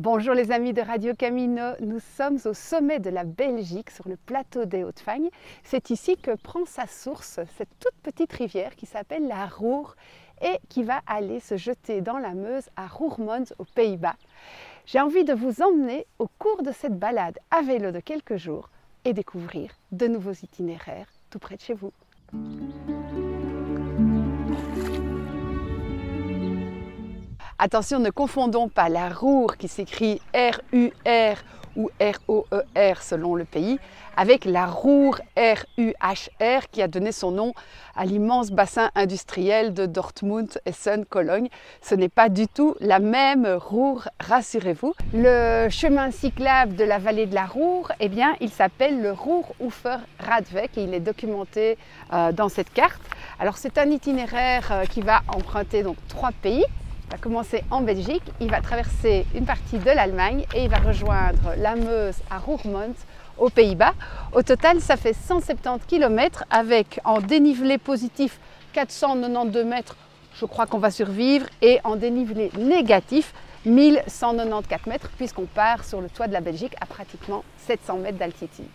Bonjour les amis de Radio Camino, nous sommes au sommet de la Belgique, sur le plateau des Hauts-de-Fagne. C'est ici que prend sa source cette toute petite rivière qui s'appelle la Roer et qui va aller se jeter dans la Meuse à Roermond aux Pays-Bas. J'ai envie de vous emmener au cours de cette balade à vélo de quelques jours et découvrir de nouveaux itinéraires tout près de chez vous. Attention, ne confondons pas la Roer qui s'écrit R-U-R ou R-O-E-R selon le pays avec la Ruhr R-U-H-R qui a donné son nom à l'immense bassin industriel de Dortmund, Essen, Cologne. Ce n'est pas du tout la même Ruhr, rassurez-vous. Le chemin cyclable de la vallée de la Ruhr, eh bien, il s'appelle le Ruhr-Ufer Radweg et il est documenté dans cette carte. Alors c'est un itinéraire qui va emprunter donc 3 pays. Il va commencer en Belgique, il va traverser une partie de l'Allemagne et il va rejoindre la Meuse à Roermond aux Pays-Bas. Au total, ça fait 170 km avec en dénivelé positif 492 mètres, je crois qu'on va survivre, et en dénivelé négatif 1194 mètres puisqu'on part sur le toit de la Belgique à pratiquement 700 mètres d'altitude.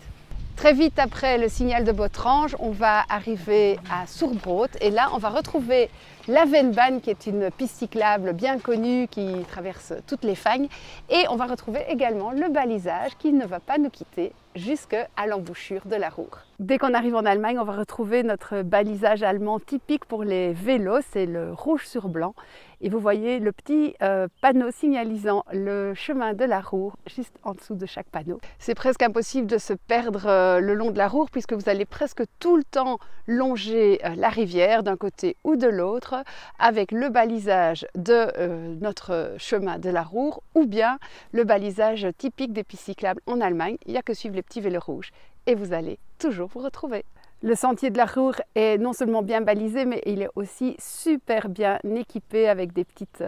Très vite après le signal de Botrange, on va arriver à Soerbrood et là on va retrouver la Vennbaan qui est une piste cyclable bien connue qui traverse toutes les fagnes et on va retrouver également le balisage qui ne va pas nous quitter jusqu'à l'embouchure de la Ruhr. Dès qu'on arrive en Allemagne, on va retrouver notre balisage allemand typique pour les vélos, c'est le rouge sur blanc. Et vous voyez le petit panneau signalisant le chemin de la Ruhr juste en dessous de chaque panneau. C'est presque impossible de se perdre le long de la Ruhr puisque vous allez presque tout le temps longer la rivière d'un côté ou de l'autre avec le balisage de notre chemin de la Ruhr ou bien le balisage typique des pistes cyclables en Allemagne. Il n'y a que suivre les petits vélos rouges et vous allez toujours vous retrouver. Le sentier de la Ruhr est non seulement bien balisé, mais il est aussi super bien équipé avec des petites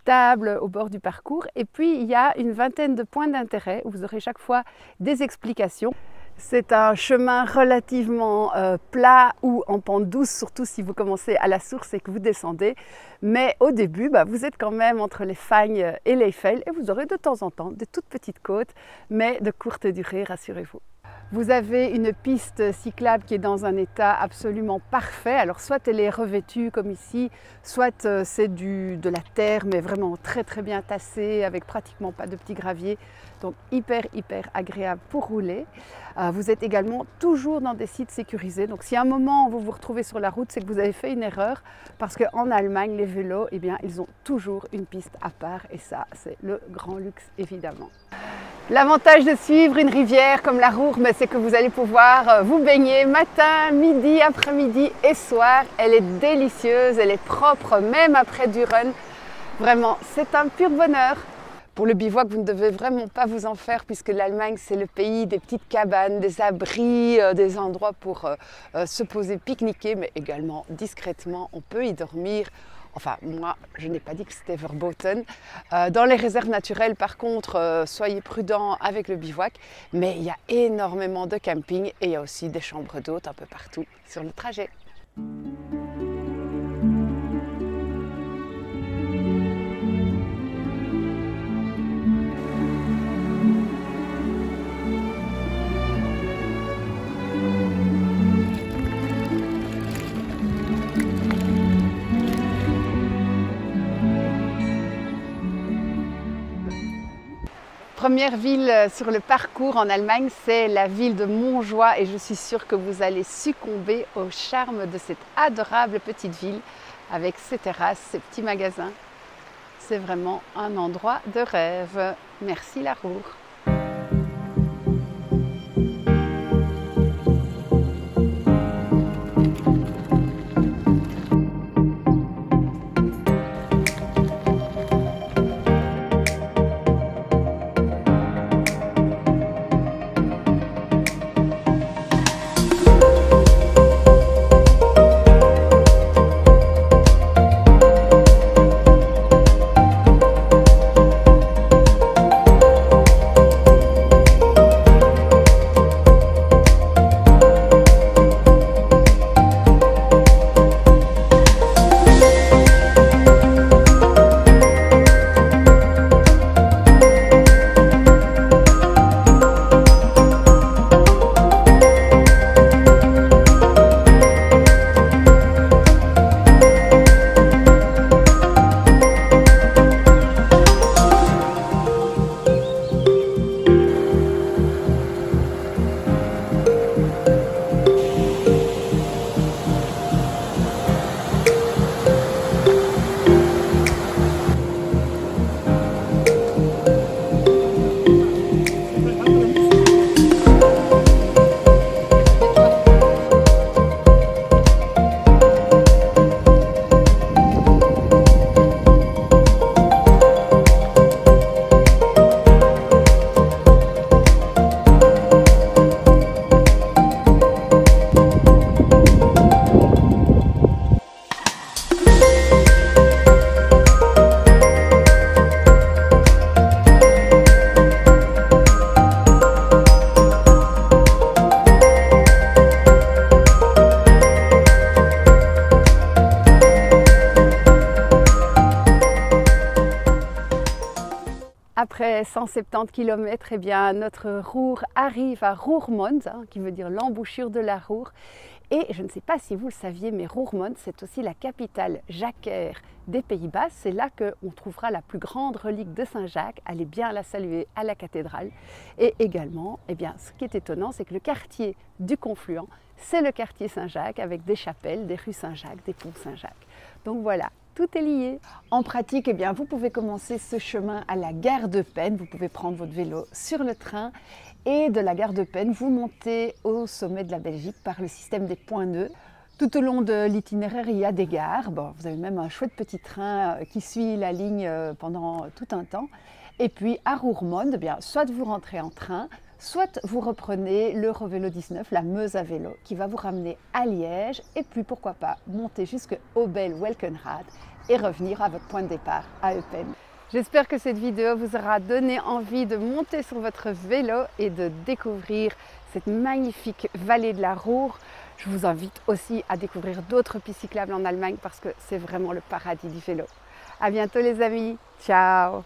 tables au bord du parcours. Et puis, il y a une vingtaine de points d'intérêt où vous aurez chaque fois des explications. C'est un chemin relativement plat ou en pente douce, surtout si vous commencez à la source et que vous descendez. Mais au début, vous êtes quand même entre les Fagnes et l'Eifel et vous aurez de temps en temps des toutes petites côtes, mais de courte durée, rassurez-vous. Vous avez une piste cyclable qui est dans un état absolument parfait. Alors soit elle est revêtue comme ici, soit c'est de la terre mais vraiment très bien tassée avec pratiquement pas de petits graviers. Donc hyper agréable pour rouler. Vous êtes également toujours dans des sites sécurisés. Donc si à un moment vous vous retrouvez sur la route, c'est que vous avez fait une erreur parce qu'en Allemagne, les vélos, eh bien, ils ont toujours une piste à part et ça, c'est le grand luxe évidemment. L'avantage de suivre une rivière comme la Ruhr, c'est que vous allez pouvoir vous baigner matin, midi, après-midi et soir. Elle est délicieuse, elle est propre même après du run. Vraiment, c'est un pur bonheur. Pour le bivouac, vous ne devez vraiment pas vous en faire puisque l'Allemagne, c'est le pays des petites cabanes, des abris, des endroits pour se poser, pique-niquer, mais également discrètement, on peut y dormir. Enfin, moi, je n'ai pas dit que c'était verboten. Dans les réserves naturelles, par contre, soyez prudents avec le bivouac. Mais il y a énormément de camping et il y a aussi des chambres d'hôtes un peu partout sur le trajet. Première ville sur le parcours en Allemagne, c'est la ville de Montjoie et je suis sûre que vous allez succomber au charme de cette adorable petite ville avec ses terrasses, ses petits magasins. C'est vraiment un endroit de rêve. Merci la Ruhr. Après 170 km, eh bien, notre Ruhr arrive à Roermond, qui veut dire l'embouchure de la Ruhr. Et je ne sais pas si vous le saviez, mais Roermond, c'est aussi la capitale jacquaire des Pays-Bas. C'est là qu'on trouvera la plus grande relique de Saint-Jacques. Allez bien la saluer à la cathédrale. Et également, eh bien, ce qui est étonnant, c'est que le quartier du Confluent, c'est le quartier Saint-Jacques avec des chapelles, des rues Saint-Jacques, des ponts Saint-Jacques. Donc voilà, tout est lié. En pratique, eh bien, vous pouvez commencer ce chemin à la gare de Penne. Vous pouvez prendre votre vélo sur le train et de la gare de Penne, vous montez au sommet de la Belgique par le système des points nœuds. Tout au long de l'itinéraire, il y a des gares. Bon, vous avez même un chouette petit train qui suit la ligne pendant tout un temps. Et puis à Roermond, eh bien, soit vous rentrez en train, soit vous reprenez l'Eurovélo 19, la Meuse à vélo, qui va vous ramener à Liège. Et puis pourquoi pas monter jusqu'au Bel-Welkenraad et revenir à votre point de départ à Eupen. J'espère que cette vidéo vous aura donné envie de monter sur votre vélo et de découvrir cette magnifique vallée de la Ruhr. Je vous invite aussi à découvrir d'autres pistes cyclables en Allemagne parce que c'est vraiment le paradis du vélo. À bientôt les amis, ciao!